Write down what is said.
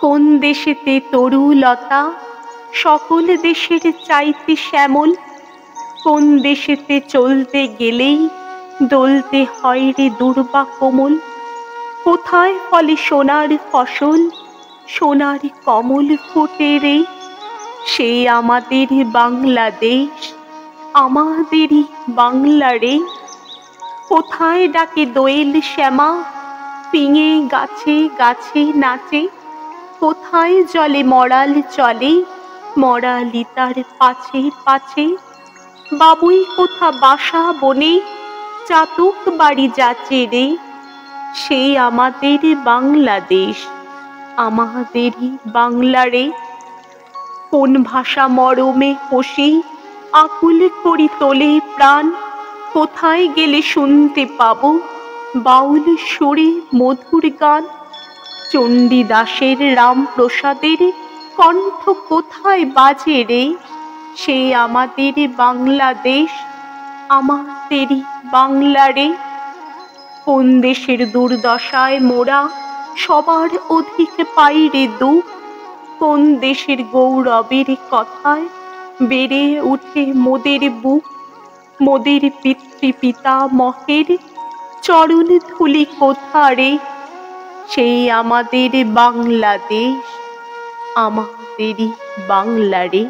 কোন দেশেতে তরুলতা সকল দেশের চাইতে শ্যামল, কোন দেশেতে চলতে গেলেই দোলতে হয় রে দুর্বা কোমল। কোথায় ফলে সোনার ফসল, সোনার কমল ফোটে রে, সেই আমাদের বাংলাদেশ, আমাদেরই বাংলা রে। কোথায় ডাকে দোয়েল শ্যামা, পিঙে গাছে গাছে নাচে, কোথায় জলে মরাল চলে, মরালি তার পাছে পাছে। বাবুই কোথা বাসা বনে, চাতক বাড়ি যাচে রে, সেই আমাদের বাংলাদেশ, আমাদেরই বাংলা রে। কোন ভাষা মরমে কষি আকুল করি তোলে প্রাণ, কোথায় গেলে শুনতে পাবো বাউল সুরে মধুর গান। চণ্ডীদাসের রামপ্রসাদের কণ্ঠ কোথায় বাজে রে, সেই আমাদের বাংলাদেশ, আমাদেরই বাংলা রে। কোন দেশের দুর্দশায় মোরা সবার অধিক পাই রে দুঃখ, কোন দেশের গৌরবের কথায় বেড়ে উঠে মোদের বুক। মোদের পিতৃপিতামহের চরণ ধুলি কোথা রে, সেই আমাদের বাংলাদেশ, আমাদেরই বাংলা রে।